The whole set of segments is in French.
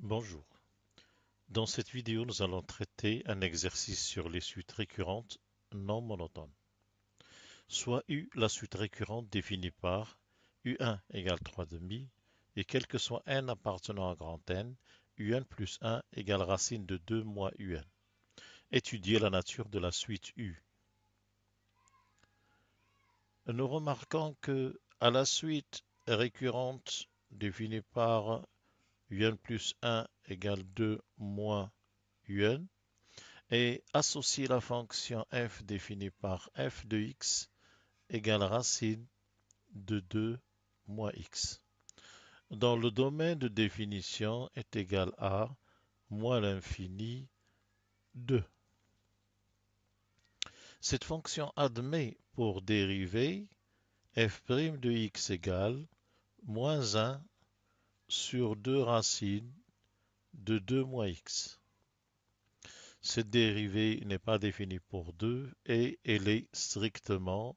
Bonjour. Dans cette vidéo, nous allons traiter un exercice sur les suites récurrentes non monotones. Soit U, la suite récurrente définie par U1 égale 3 demi, et quel que soit n appartenant à grand N, UN plus 1 égale racine de 2 moins UN. Étudier la nature de la suite U. Nous remarquons que à la suite récurrente définie par UN plus 1 égale 2 moins UN, et associer la fonction f définie par f de x égale racine de 2 moins x, dont le domaine de définition est égal à moins l'infini 2. Cette fonction admet pour dérivée f' de x égale moins 1 sur 2 racines de 2 moins x. Cette dérivée n'est pas définie pour 2 et elle est strictement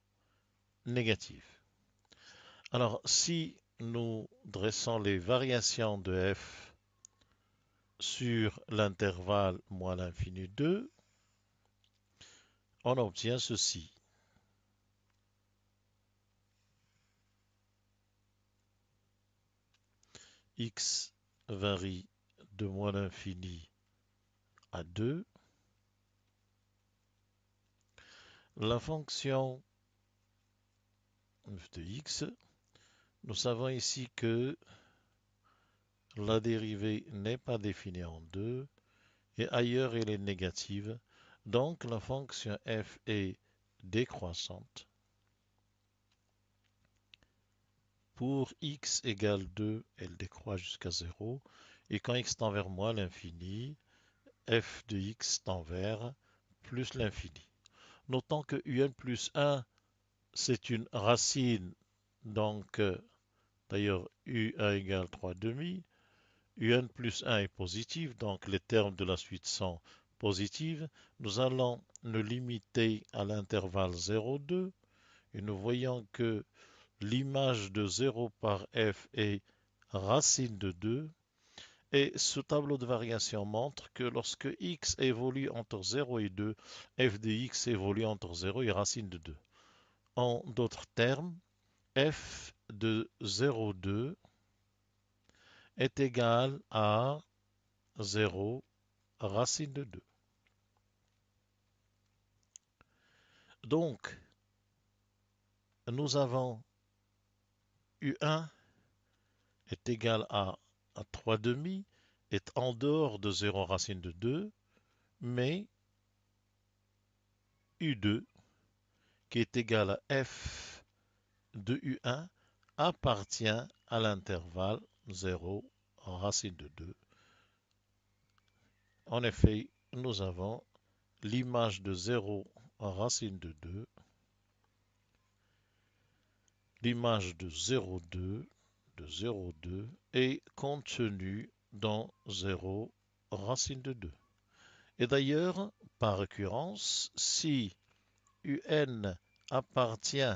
négative. Alors, si nous dressons les variations de f sur l'intervalle moins l'infini 2, on obtient ceci. X varie de moins l'infini à 2. La fonction f de x, nous savons ici que la dérivée n'est pas définie en 2 et ailleurs elle est négative. Donc la fonction f est décroissante. Pour x égale 2, elle décroît jusqu'à 0. Et quand x tend vers moins l'infini, f de x tend vers plus l'infini. Notons que un plus 1, c'est une racine. Donc, d'ailleurs, u1 égale 3 demi. Un plus 1 est positif, donc les termes de la suite sont positifs. Nous allons nous limiter à l'intervalle 0, 2. Et nous voyons que l'image de 0 par f est racine de 2. Et ce tableau de variation montre que lorsque x évolue entre 0 et 2, f de x évolue entre 0 et racine de 2. En d'autres termes, f de 0,2 est égal à 0 racine de 2. Donc, nous avons U1 est égal à 3 demi, est en dehors de 0 racine de 2, mais U2, qui est égal à f de U1, appartient à l'intervalle 0 racine de 2. En effet, nous avons l'image de 0 racine de 2, l'image de 0,2 est contenue dans 0 racine de 2. Et d'ailleurs, par récurrence, si UN appartient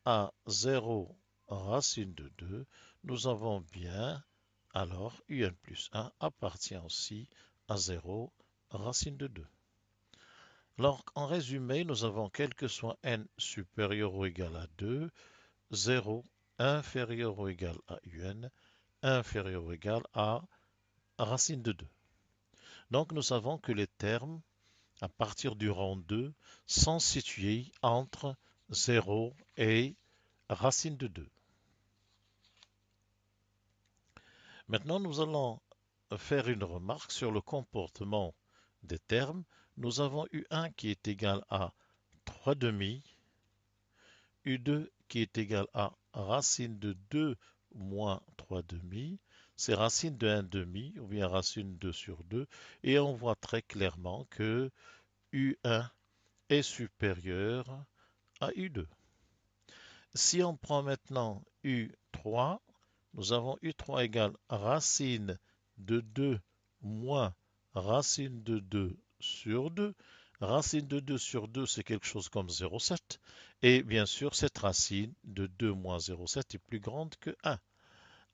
à 0 racine de 2, nous avons bien alors UN plus 1 appartient aussi à 0 racine de 2. Alors, en résumé, nous avons quel que soit n supérieur ou égal à 2, 0 inférieur ou égal à UN, inférieur ou égal à racine de 2. Donc, nous savons que les termes à partir du rang 2 sont situés entre 0 et racine de 2. Maintenant, nous allons faire une remarque sur le comportement des termes. Nous avons U1 qui est égal à 3 demi, U2 qui est égal à racine de 2 moins 3 demi, c'est racine de 1 demi ou bien racine de 2 sur 2, et on voit très clairement que U1 est supérieur à U2. Si on prend maintenant U3, nous avons U3 égale racine de 2 moins racine de 2 sur 2. Racine de 2 sur 2, c'est quelque chose comme 0,7. Et bien sûr, cette racine de 2 moins 0,7 est plus grande que 1.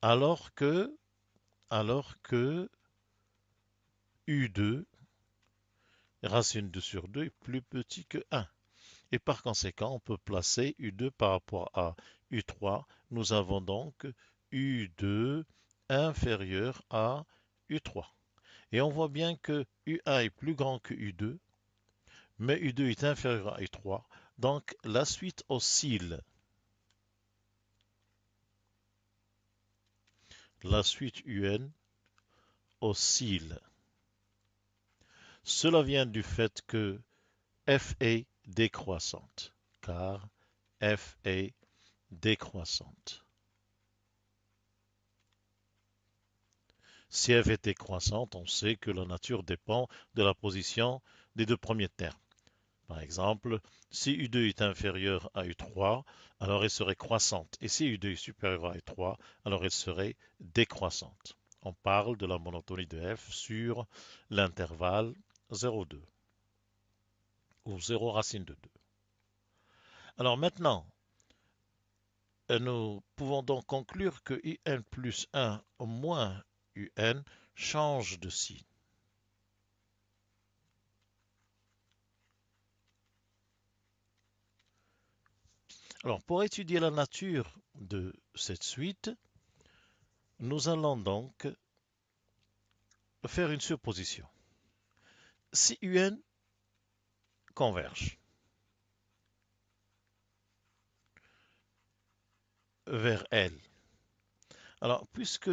Alors que U2, racine 2 sur 2 est plus petit que 1. Et par conséquent, on peut placer U2 par rapport à U3. Nous avons donc U2 inférieur à U3. Et on voit bien que U1 est plus grand que U2, mais U2 est inférieur à U3. Donc la suite oscille. La suite UN oscille. Cela vient du fait que F est décroissante, car F est décroissante. Si F est décroissante, on sait que la nature dépend de la position des deux premiers termes. Par exemple, si U2 est inférieur à U3, alors elle serait croissante. Et si U2 est supérieur à U3, alors elle serait décroissante. On parle de la monotonie de F sur l'intervalle 0,2 ou 0 racine de 2. Alors maintenant, nous pouvons donc conclure que UN plus 1 moins UN change de signe. Alors, pour étudier la nature de cette suite, nous allons donc faire une supposition. Si UN converge vers L, alors puisque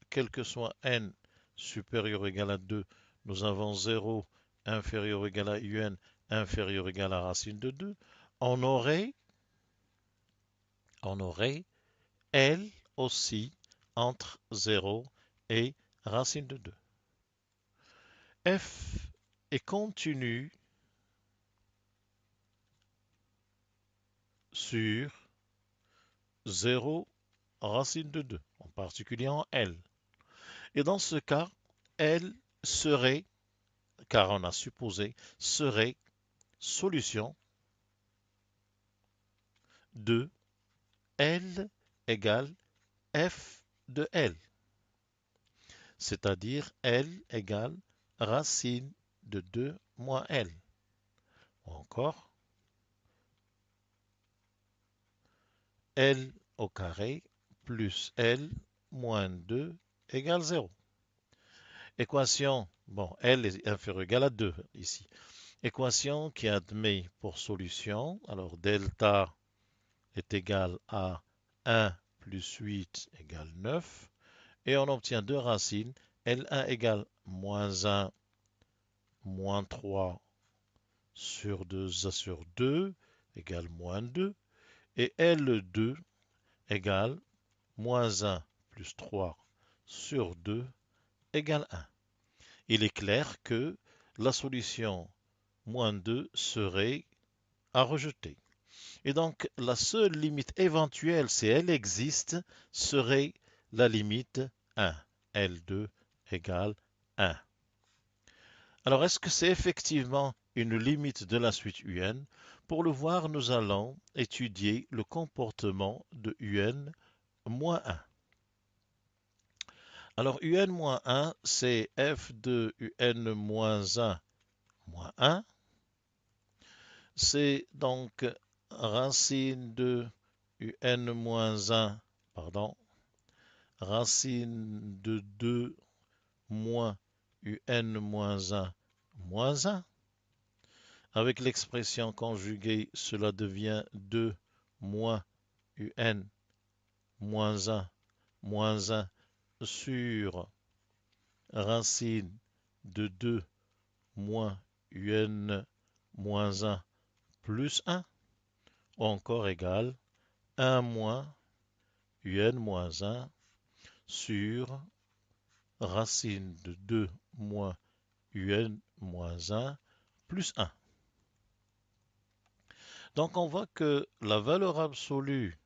quel que soit n supérieur ou égal à 2, nous avons 0 inférieur ou égal à UN inférieur ou égal à racine de 2, on aurait L aussi entre 0 et racine de 2. F est continu sur 0 racine de 2, en particulier en L. Et dans ce cas, L serait, car on a supposé, serait solution de L égale F de L, c'est-à-dire L égale racine de 2 moins L. Ou encore, L au carré plus L moins 2 égale 0. Équation, bon, L est inférieur ou égal à 2 ici. Équation qui admet pour solution, alors delta est égal à 1 plus 8 égale 9. Et on obtient deux racines, L1 égale moins 1 moins 3 sur 2 sur 2 égale moins 2. Et L2 égale moins 1 plus 3 sur 2 égale 1. Il est clair que la solution moins 2 serait à rejeter. Et donc, la seule limite éventuelle, si elle existe, serait la limite 1. L2 égale 1. Alors, est-ce que c'est effectivement une limite de la suite UN? Pour le voir, nous allons étudier le comportement de UN moins 1. Alors, UN moins 1, c'est f de UN moins 1 moins 1. C'est donc racine de UN moins 1, pardon, racine de 2 moins UN moins 1 moins 1. Avec l'expression conjuguée, cela devient 2 moins UN moins 1 sur racine de 2 moins UN moins 1 plus 1, ou encore égal 1 moins UN moins 1 sur racine de 2 moins UN moins 1 plus 1. Donc on voit que la valeur absolue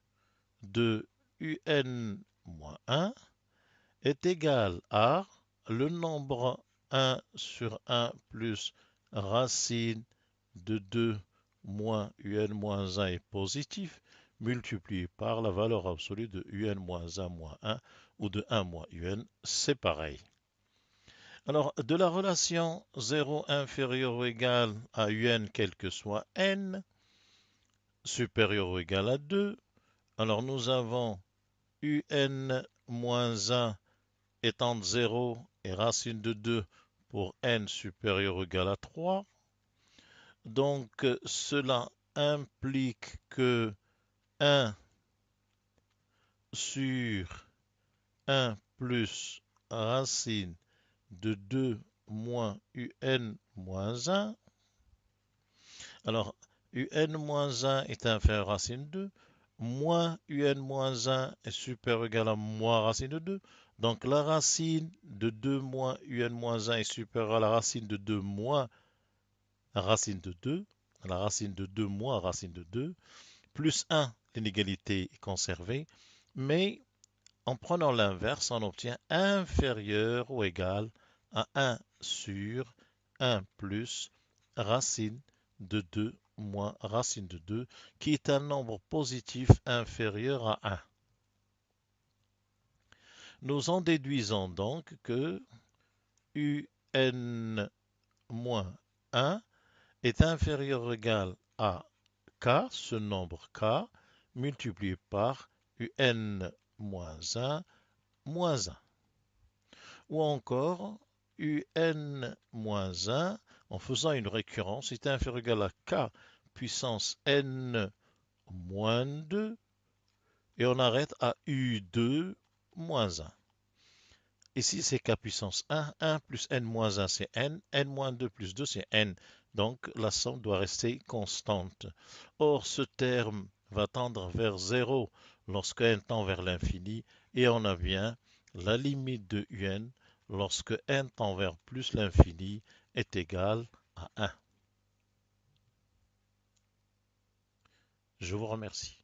de UN-1 est égale à le nombre 1 sur 1 plus racine de 2 moins UN-1 est positif, multiplié par la valeur absolue de UN-1 moins 1 ou de 1 moins un, c'est pareil. Alors, de la relation 0 inférieur ou égal à un quel que soit n, supérieur ou égal à 2, alors nous avons un moins 1 étant de 0 et racine de 2 pour n supérieur ou égal à 3. Donc, cela implique que 1 sur 1 plus racine de 2 moins un moins 1. Alors, un-1 est inférieur à racine de 2, moins un-1 est supérieur ou égal à moins racine de 2. Donc, la racine de 2 moins un-1 est supérieure à la racine de 2 moins racine de 2. La racine de 2 moins racine de 2. Plus 1, l'inégalité est conservée. Mais en prenant l'inverse, on obtient inférieur ou égal à 1 sur 1 plus racine de 2 moins racine de 2, qui est un nombre positif inférieur à 1. Nous en déduisons donc que un moins 1 est inférieur ou égal à k, ce nombre k, multiplié par un moins 1 moins 1. Ou encore un-1 en faisant une récurrence est inférieur ou égal à k puissance n moins 2 et on arrête à u2 moins 1. Ici c'est k puissance 1, 1 plus n moins 1 c'est n moins 2 plus 2 c'est n. Donc la somme doit rester constante. Or ce terme va tendre vers 0 lorsque n tend vers l'infini et on a bien la limite de un lorsque n tend vers plus l'infini est égal à 1. Je vous remercie.